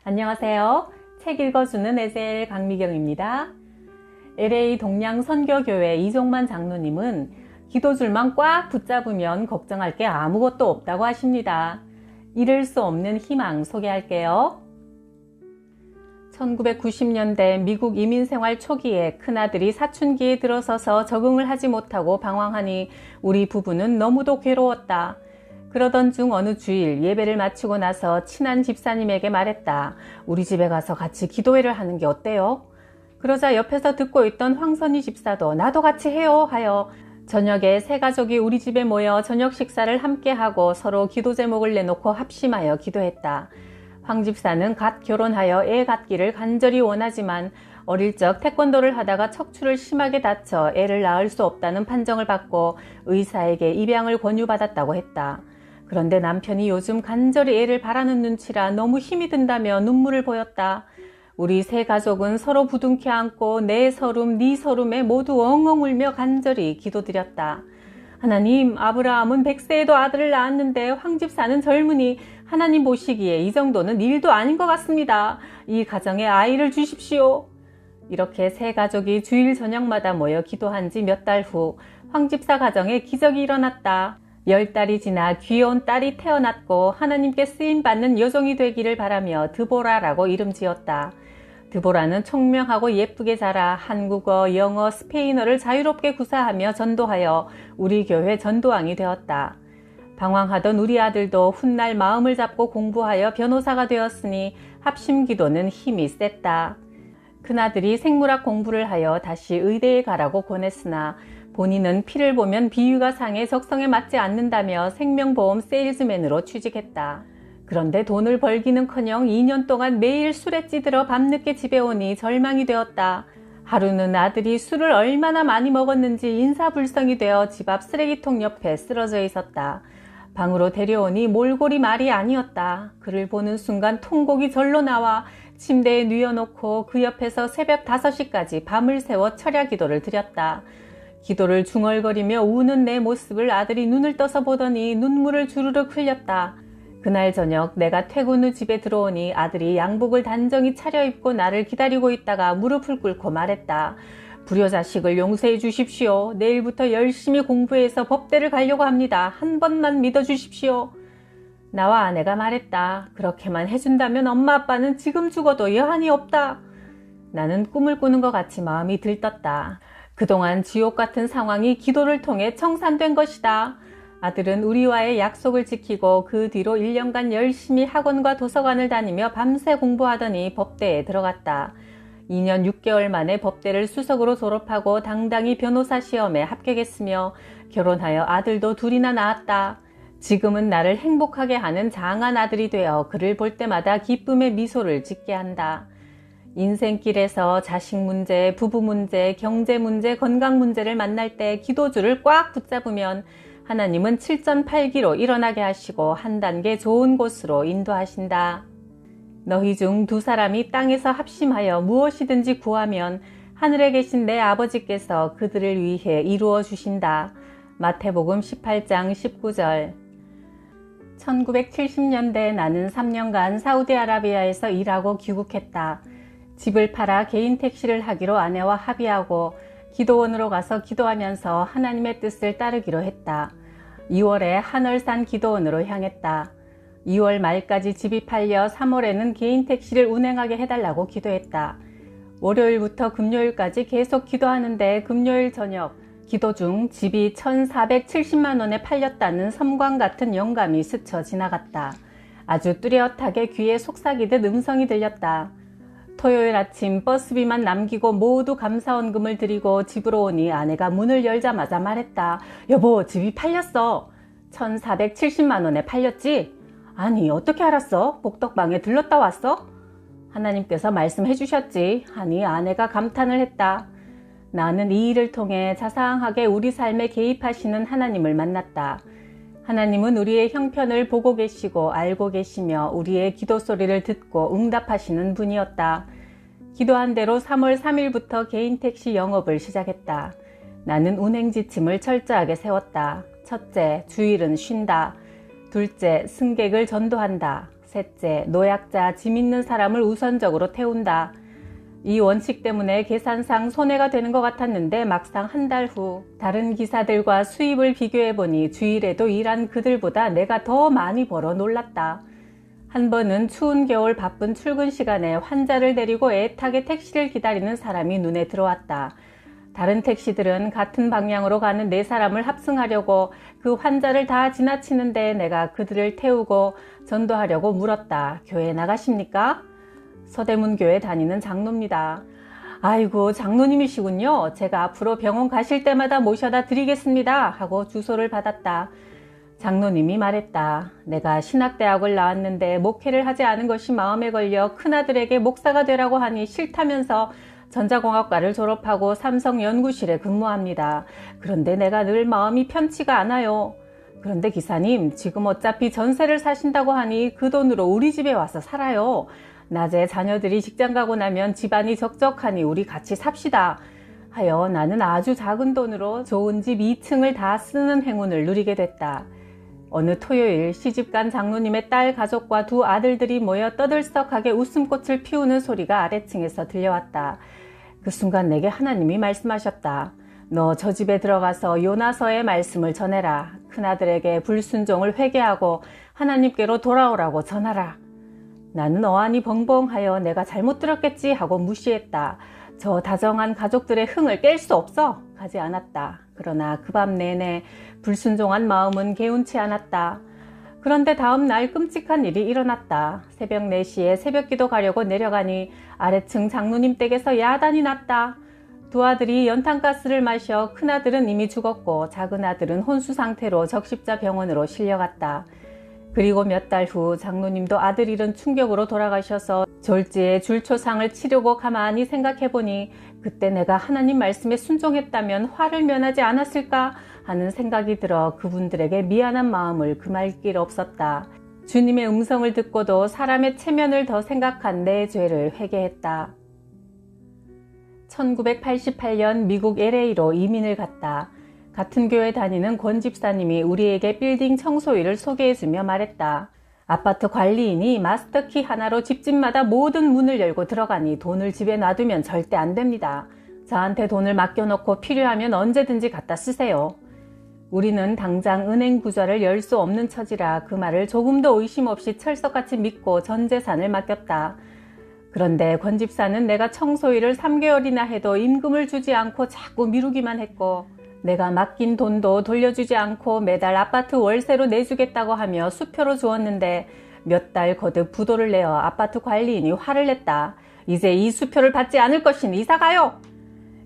안녕하세요. 책 읽어주는 에셀 강미경입니다. LA 동양선교교회 이종만 장로님은 기도줄만 꽉 붙잡으면 걱정할 게 아무것도 없다고 하십니다. 잃을 수 없는 희망 소개할게요. 1990년대 미국 이민생활 초기에 큰아들이 사춘기에 들어서서 적응을 하지 못하고 방황하니 우리 부부는 너무도 괴로웠다. 그러던 중 어느 주일 예배를 마치고 나서 친한 집사님에게 말했다. 우리 집에 가서 같이 기도회를 하는 게 어때요? 그러자 옆에서 듣고 있던 황선희 집사도 나도 같이 해요 하여 저녁에 세 가족이 우리 집에 모여 저녁 식사를 함께 하고 서로 기도 제목을 내놓고 합심하여 기도했다. 황 집사는 갓 결혼하여 애 갖기를 간절히 원하지만 어릴 적 태권도를 하다가 척추를 심하게 다쳐 애를 낳을 수 없다는 판정을 받고 의사에게 입양을 권유받았다고 했다. 그런데 남편이 요즘 간절히 애를 바라는 눈치라 너무 힘이 든다며 눈물을 보였다. 우리 세 가족은 서로 부둥켜 안고 내 서름, 네 서름에 모두 엉엉 울며 간절히 기도드렸다. 하나님, 아브라함은 100세에도 아들을 낳았는데 황 집사는 젊으니 하나님 보시기에 이 정도는 일도 아닌 것 같습니다. 이 가정에 아이를 주십시오. 이렇게 세 가족이 주일 저녁마다 모여 기도한 지 몇 달 후 황 집사 가정에 기적이 일어났다. 10달이 지나 귀여운 딸이 태어났고 하나님께 쓰임받는 여종이 되기를 바라며 드보라라고 이름 지었다. 드보라는 총명하고 예쁘게 자라 한국어, 영어, 스페인어를 자유롭게 구사하며 전도하여 우리 교회 전도왕이 되었다. 방황하던 우리 아들도 훗날 마음을 잡고 공부하여 변호사가 되었으니 합심기도는 힘이 셌다. 큰아들이 생물학 공부를 하여 다시 의대에 가라고 권했으나 본인은 피를 보면 비위가 상해 적성에 맞지 않는다며 생명보험 세일즈맨으로 취직했다. 그런데 돈을 벌기는커녕 2년 동안 매일 술에 찌들어 밤늦게 집에 오니 절망이 되었다. 하루는 아들이 술을 얼마나 많이 먹었는지 인사불성이 되어 집 앞 쓰레기통 옆에 쓰러져 있었다. 방으로 데려오니 몰골이 말이 아니었다. 그를 보는 순간 통곡이 절로 나와 침대에 뉘어놓고 그 옆에서 새벽 5시까지 밤을 새워 철야 기도를 드렸다. 기도를 중얼거리며 우는 내 모습을 아들이 눈을 떠서 보더니 눈물을 주르륵 흘렸다. 그날 저녁 내가 퇴근 후 집에 들어오니 아들이 양복을 단정히 차려입고 나를 기다리고 있다가 무릎을 꿇고 말했다. 불효자식을 용서해 주십시오. 내일부터 열심히 공부해서 법대를 가려고 합니다. 한 번만 믿어주십시오. 나와 아내가 말했다. 그렇게만 해준다면 엄마 아빠는 지금 죽어도 여한이 없다. 나는 꿈을 꾸는 것 같이 마음이 들떴다. 그동안 지옥 같은 상황이 기도를 통해 청산된 것이다. 아들은 우리와의 약속을 지키고 그 뒤로 1년간 열심히 학원과 도서관을 다니며 밤새 공부하더니 법대에 들어갔다. 2년 6개월 만에 법대를 수석으로 졸업하고 당당히 변호사 시험에 합격했으며 결혼하여 아들도 둘이나 낳았다. 지금은 나를 행복하게 하는 장한 아들이 되어 그를 볼 때마다 기쁨의 미소를 짓게 한다. 인생길에서 자식 문제, 부부 문제, 경제 문제, 건강 문제를 만날 때 기도줄을 꽉 붙잡으면 하나님은 7전팔기로 일어나게 하시고 한 단계 좋은 곳으로 인도하신다. 너희 중 두 사람이 땅에서 합심하여 무엇이든지 구하면 하늘에 계신 내 아버지께서 그들을 위해 이루어 주신다. 마태복음 18장 19절. 1970년대 나는 3년간 사우디아라비아에서 일하고 귀국했다. 집을 팔아 개인 택시를 하기로 아내와 합의하고 기도원으로 가서 기도하면서 하나님의 뜻을 따르기로 했다. 2월에 한월산 기도원으로 향했다. 2월 말까지 집이 팔려 3월에는 개인 택시를 운행하게 해달라고 기도했다. 월요일부터 금요일까지 계속 기도하는데 금요일 저녁 기도 중 집이 1,470만 원에 팔렸다는 섬광 같은 영감이 스쳐 지나갔다. 아주 뚜렷하게 귀에 속삭이듯 음성이 들렸다. 토요일 아침 버스비만 남기고 모두 감사원금을 드리고 집으로 오니 아내가 문을 열자마자 말했다. 여보, 집이 팔렸어. 1,470만 원에 팔렸지? 아니, 어떻게 알았어? 복덕방에 들렀다 왔어? 하나님께서 말씀해 주셨지. 하니 아내가 감탄을 했다. 나는 이 일을 통해 자상하게 우리 삶에 개입하시는 하나님을 만났다. 하나님은 우리의 형편을 보고 계시고 알고 계시며 우리의 기도 소리를 듣고 응답하시는 분이었다. 기도한 대로 3월 3일부터 개인 택시 영업을 시작했다. 나는 운행 지침을 철저하게 세웠다. 첫째, 주일은 쉰다. 둘째, 승객을 전도한다. 셋째, 노약자, 짐 있는 사람을 우선적으로 태운다. 이 원칙 때문에 계산상 손해가 되는 것 같았는데 막상 한 달 후 다른 기사들과 수입을 비교해보니 주일에도 일한 그들보다 내가 더 많이 벌어 놀랐다. 한 번은 추운 겨울 바쁜 출근 시간에 환자를 데리고 애타게 택시를 기다리는 사람이 눈에 들어왔다. 다른 택시들은 같은 방향으로 가는 네 사람을 합승하려고 그 환자를 다 지나치는데 내가 그들을 태우고 전도하려고 물었다. 교회 나가십니까? 서대문교회 다니는 장로입니다. 아이고, 장로님이시군요. 제가 앞으로 병원 가실 때마다 모셔다 드리겠습니다. 하고 주소를 받았다. 장로님이 말했다. 내가 신학대학을 나왔는데 목회를 하지 않은 것이 마음에 걸려 큰아들에게 목사가 되라고 하니 싫다면서 전자공학과를 졸업하고 삼성 연구실에 근무합니다. 그런데 내가 늘 마음이 편치가 않아요. 그런데 기사님, 지금 어차피 전세를 사신다고 하니 그 돈으로 우리 집에 와서 살아요. 낮에 자녀들이 직장 가고 나면 집안이 적적하니 우리 같이 삽시다. 하여 나는 아주 작은 돈으로 좋은 집 2층을 다 쓰는 행운을 누리게 됐다. 어느 토요일 시집간 장로님의 딸 가족과 두 아들들이 모여 떠들썩하게 웃음꽃을 피우는 소리가 아래층에서 들려왔다. 그 순간 내게 하나님이 말씀하셨다. 너 저 집에 들어가서 요나서의 말씀을 전해라. 큰아들에게 불순종을 회개하고 하나님께로 돌아오라고 전하라. 나는 어안이 벙벙하여 내가 잘못 들었겠지 하고 무시했다. 저 다정한 가족들의 흥을 깰 수 없어 가지 않았다. 그러나 그 밤 내내 불순종한 마음은 개운치 않았다. 그런데 다음 날 끔찍한 일이 일어났다. 새벽 4시에 새벽기도 가려고 내려가니 아래층 장로님 댁에서 야단이 났다. 두 아들이 연탄가스를 마셔 큰아들은 이미 죽었고 작은 아들은 혼수 상태로 적십자 병원으로 실려갔다. 그리고 몇 달 후 장로님도 아들 잃은 충격으로 돌아가셔서 졸지에 줄초상을 치르고 가만히 생각해보니 그때 내가 하나님 말씀에 순종했다면 화를 면하지 않았을까 하는 생각이 들어 그분들에게 미안한 마음을 금할 길 없었다. 주님의 음성을 듣고도 사람의 체면을 더 생각한 내 죄를 회개했다. 1988년 미국 LA로 이민을 갔다. 같은 교회 다니는 권 집사님이 우리에게 빌딩 청소일을 소개해주며 말했다. 아파트 관리인이 마스터키 하나로 집집마다 모든 문을 열고 들어가니 돈을 집에 놔두면 절대 안 됩니다. 저한테 돈을 맡겨놓고 필요하면 언제든지 갖다 쓰세요. 우리는 당장 은행 구좌를 열 수 없는 처지라 그 말을 조금도 의심 없이 철석같이 믿고 전 재산을 맡겼다. 그런데 권 집사는 내가 청소일을 3개월이나 해도 임금을 주지 않고 자꾸 미루기만 했고 내가 맡긴 돈도 돌려주지 않고 매달 아파트 월세로 내주겠다고 하며 수표로 주었는데 몇 달 거듭 부도를 내어 아파트 관리인이 화를 냈다. 이제 이 수표를 받지 않을 것이니 이사가요.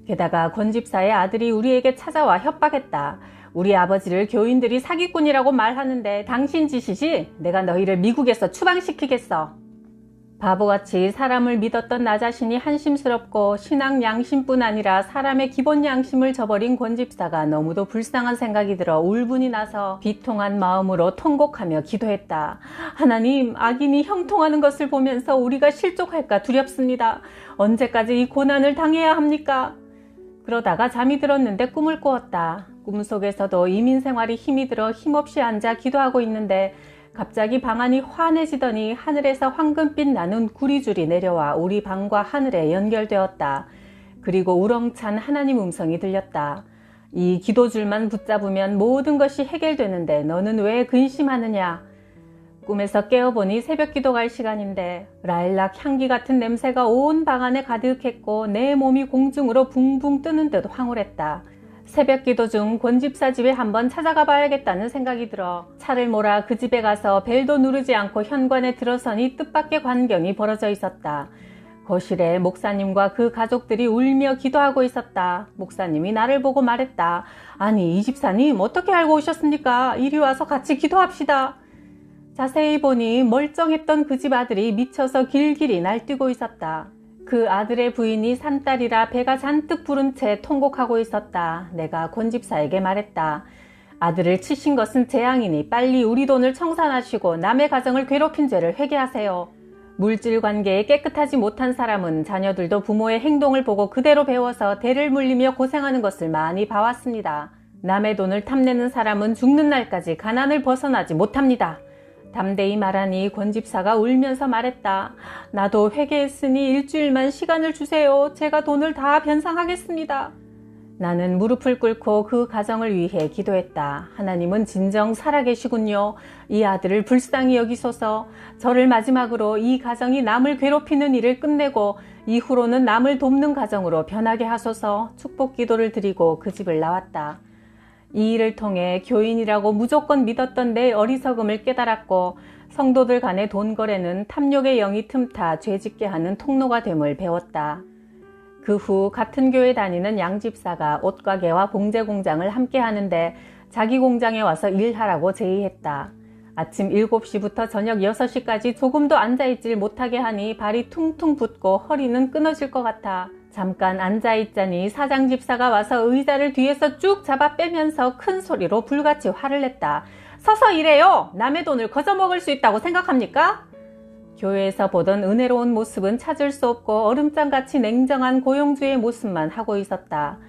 게다가 권 집사의 아들이 우리에게 찾아와 협박했다. 우리 아버지를 교인들이 사기꾼이라고 말하는데 당신 짓이지? 내가 너희를 미국에서 추방시키겠어. 바보같이 사람을 믿었던 나 자신이 한심스럽고 신앙 양심뿐 아니라 사람의 기본 양심을 저버린 권 집사가 너무도 불쌍한 생각이 들어 울분이 나서 비통한 마음으로 통곡하며 기도했다. 하나님, 악인이 형통하는 것을 보면서 우리가 실족할까 두렵습니다. 언제까지 이 고난을 당해야 합니까? 그러다가 잠이 들었는데 꿈을 꾸었다. 꿈속에서도 이민 생활이 힘이 들어 힘없이 앉아 기도하고 있는데 갑자기 방안이 환해지더니 하늘에서 황금빛 나는 구리줄이 내려와 우리 방과 하늘에 연결되었다. 그리고 우렁찬 하나님 음성이 들렸다. 이 기도줄만 붙잡으면 모든 것이 해결되는데 너는 왜 근심하느냐? 꿈에서 깨어보니 새벽 기도 갈 시간인데 라일락 향기 같은 냄새가 온 방 안에 가득했고 내 몸이 공중으로 붕붕 뜨는 듯 황홀했다. 새벽 기도 중 권 집사 집에 한번 찾아가 봐야겠다는 생각이 들어 차를 몰아 그 집에 가서 벨도 누르지 않고 현관에 들어서니 뜻밖의 광경이 벌어져 있었다. 거실에 목사님과 그 가족들이 울며 기도하고 있었다. 목사님이 나를 보고 말했다. 아니, 이 집사님 어떻게 알고 오셨습니까? 이리 와서 같이 기도합시다. 자세히 보니 멀쩡했던 그 집 아들이 미쳐서 길길이 날뛰고 있었다. 그 아들의 부인이 산딸이라 배가 잔뜩 부른 채 통곡하고 있었다. 내가 권 집사에게 말했다. 아들을 치신 것은 재앙이니 빨리 우리 돈을 청산하시고 남의 가정을 괴롭힌 죄를 회개하세요. 물질 관계에 깨끗하지 못한 사람은 자녀들도 부모의 행동을 보고 그대로 배워서 대를 물리며 고생하는 것을 많이 봐왔습니다. 남의 돈을 탐내는 사람은 죽는 날까지 가난을 벗어나지 못합니다. 담대히 말하니 권 집사가 울면서 말했다. 나도 회개했으니 일주일만 시간을 주세요. 제가 돈을 다 변상하겠습니다. 나는 무릎을 꿇고 그 가정을 위해 기도했다. 하나님은 진정 살아계시군요. 이 아들을 불쌍히 여기소서. 저를 마지막으로 이 가정이 남을 괴롭히는 일을 끝내고 이후로는 남을 돕는 가정으로 변하게 하소서. 축복 기도를 드리고 그 집을 나왔다. 이 일을 통해 교인이라고 무조건 믿었던 내 어리석음을 깨달았고 성도들 간의 돈 거래는 탐욕의 영이 틈타 죄짓게 하는 통로가 됨을 배웠다. 그 후 같은 교회 다니는 양 집사가 옷가게와 봉제 공장을 함께 하는데 자기 공장에 와서 일하라고 제의했다. 아침 7시부터 저녁 6시까지 조금도 앉아있질 못하게 하니 발이 퉁퉁 붓고 허리는 끊어질 것 같아. 잠깐 앉아있자니 사장 집사가 와서 의자를 뒤에서 쭉 잡아 빼면서 큰 소리로 불같이 화를 냈다. 서서 일해요! 남의 돈을 거저먹을 수 있다고 생각합니까? 교회에서 보던 은혜로운 모습은 찾을 수 없고 얼음장같이 냉정한 고용주의 모습만 하고 있었다.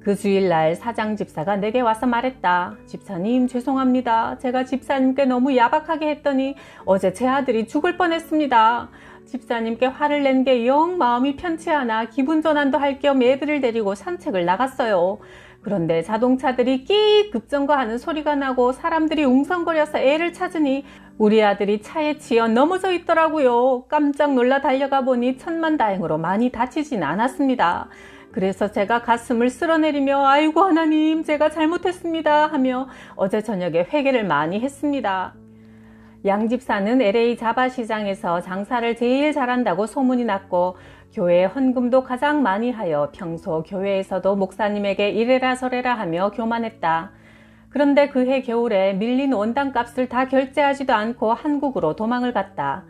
그 주일날 사장 집사가 내게 와서 말했다. 집사님 죄송합니다. 제가 집사님께 너무 야박하게 했더니 어제 제 아들이 죽을 뻔했습니다. 집사님께 화를 낸 게 영 마음이 편치 않아 기분 전환도 할 겸 애들을 데리고 산책을 나갔어요. 그런데 자동차들이 끼익 급정거하는 소리가 나고 사람들이 웅성거려서 애를 찾으니 우리 아들이 차에 치여 넘어져 있더라고요. 깜짝 놀라 달려가 보니 천만다행으로 많이 다치진 않았습니다. 그래서 제가 가슴을 쓸어내리며 아이고 하나님 제가 잘못했습니다 하며 어제 저녁에 회개를 많이 했습니다. 양 집사는 LA 자바시장에서 장사를 제일 잘한다고 소문이 났고 교회에 헌금도 가장 많이 하여 평소 교회에서도 목사님에게 이래라 저래라 하며 교만했다. 그런데 그해 겨울에 밀린 원단값을 다 결제하지도 않고 한국으로 도망을 갔다.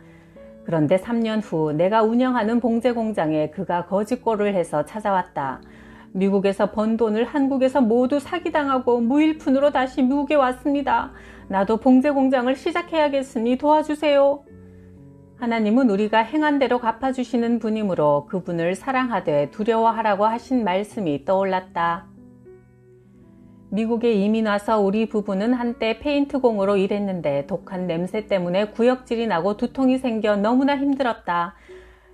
그런데 3년 후 내가 운영하는 봉제 공장에 그가 거짓골을 해서 찾아왔다. 미국에서 번 돈을 한국에서 모두 사기당하고 무일푼으로 다시 미국에 왔습니다. 나도 봉제 공장을 시작해야겠으니 도와주세요. 하나님은 우리가 행한 대로 갚아주시는 분이므로 그분을 사랑하되 두려워하라고 하신 말씀이 떠올랐다. 미국에 이민 와서 우리 부부는 한때 페인트공으로 일했는데 독한 냄새 때문에 구역질이 나고 두통이 생겨 너무나 힘들었다.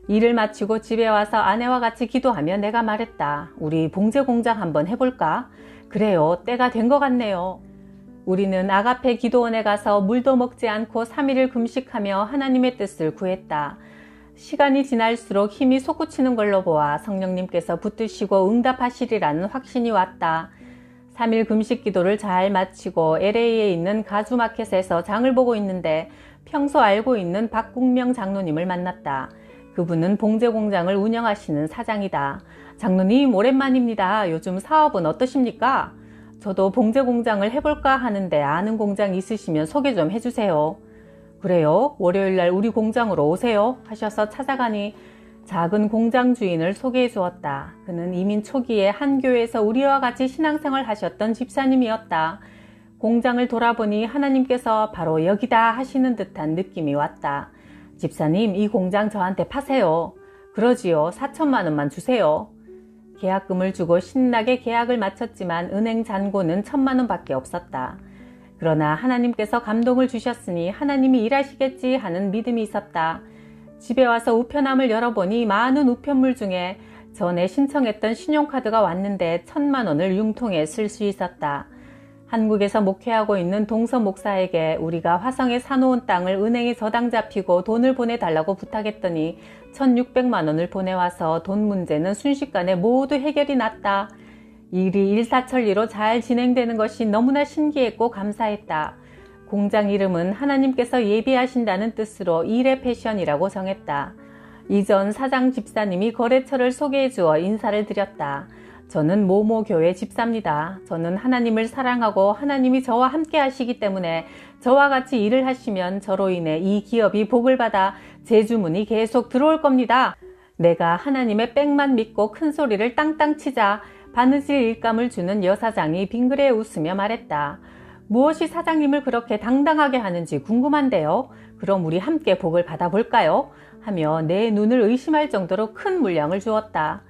일을 마치고 집에 와서 아내와 같이 기도하며 내가 말했다. 우리 봉제 공장 한번 해볼까? 그래요. 때가 된 것 같네요. 우리는 아가페 기도원에 가서 물도 먹지 않고 3일을 금식하며 하나님의 뜻을 구했다. 시간이 지날수록 힘이 솟구치는 걸로 보아 성령님께서 붙드시고 응답하시리라는 확신이 왔다. 3일 금식 기도를 잘 마치고 LA에 있는 가주마켓에서 장을 보고 있는데 평소 알고 있는 박국명 장로님을 만났다. 그분은 봉제 공장을 운영하시는 사장이다. 장로님 오랜만입니다. 요즘 사업은 어떠십니까? 저도 봉제 공장을 해볼까 하는데 아는 공장 있으시면 소개 좀 해주세요. 그래요? 월요일날 우리 공장으로 오세요 하셔서 찾아가니 작은 공장 주인을 소개해 주었다. 그는 이민 초기에 한 교회에서 우리와 같이 신앙생활 하셨던 집사님이었다. 공장을 돌아보니 하나님께서 바로 여기다 하시는 듯한 느낌이 왔다. 집사님 이 공장 저한테 파세요. 그러지요. 4천만 원만 주세요. 계약금을 주고 신나게 계약을 마쳤지만 은행 잔고는 1,000만 원밖에 없었다. 그러나 하나님께서 감동을 주셨으니 하나님이 일하시겠지 하는 믿음이 있었다. 집에 와서 우편함을 열어보니 많은 우편물 중에 전에 신청했던 신용카드가 왔는데 1,000만 원을 융통에 쓸 수 있었다. 한국에서 목회하고 있는 동서 목사에게 우리가 화성에 사놓은 땅을 은행에 저당 잡히고 돈을 보내달라고 부탁했더니 1,600만 원을 보내와서 돈 문제는 순식간에 모두 해결이 났다. 일이 일사천리로 잘 진행되는 것이 너무나 신기했고 감사했다. 공장 이름은 하나님께서 예비하신다는 뜻으로 일의 패션이라고 정했다. 이전 사장 집사님이 거래처를 소개해 주어 인사를 드렸다. 저는 모모교회 집사입니다. 저는 하나님을 사랑하고 하나님이 저와 함께 하시기 때문에 저와 같이 일을 하시면 저로 인해 이 기업이 복을 받아 제 주문이 계속 들어올 겁니다. 내가 하나님의 백만 믿고 큰 소리를 땅땅 치자 바느질 일감을 주는 여사장이 빙그레 웃으며 말했다. 무엇이 사장님을 그렇게 당당하게 하는지 궁금한데요. 그럼 우리 함께 복을 받아볼까요? 하며 내 눈을 의심할 정도로 큰 물량을 주었다.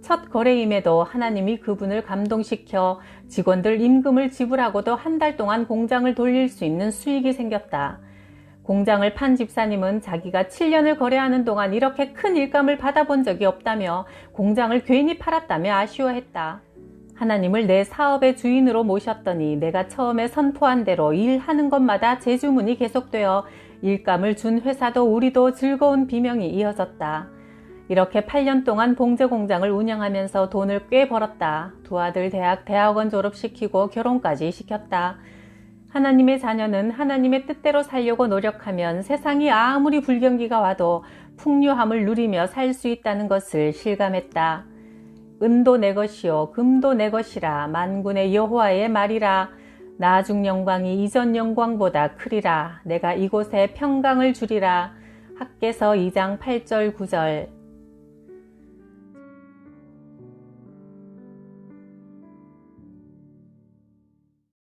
첫 거래임에도 하나님이 그분을 감동시켜 직원들 임금을 지불하고도 한 달 동안 공장을 돌릴 수 있는 수익이 생겼다. 공장을 판 집사님은 자기가 7년을 거래하는 동안 이렇게 큰 일감을 받아본 적이 없다며 공장을 괜히 팔았다며 아쉬워했다. 하나님을 내 사업의 주인으로 모셨더니 내가 처음에 선포한 대로 일하는 것마다 재주문이 계속되어 일감을 준 회사도 우리도 즐거운 비명이 이어졌다. 이렇게 8년 동안 봉제 공장을 운영하면서 돈을 꽤 벌었다. 두 아들 대학원 졸업시키고 결혼까지 시켰다. 하나님의 자녀는 하나님의 뜻대로 살려고 노력하면 세상이 아무리 불경기가 와도 풍요함을 누리며 살 수 있다는 것을 실감했다. 은도 내 것이요 금도 내 것이라 만군의 여호와의 말이라. 나중 영광이 이전 영광보다 크리라. 내가 이곳에 평강을 주리라. 학개서 2장 8절 9절.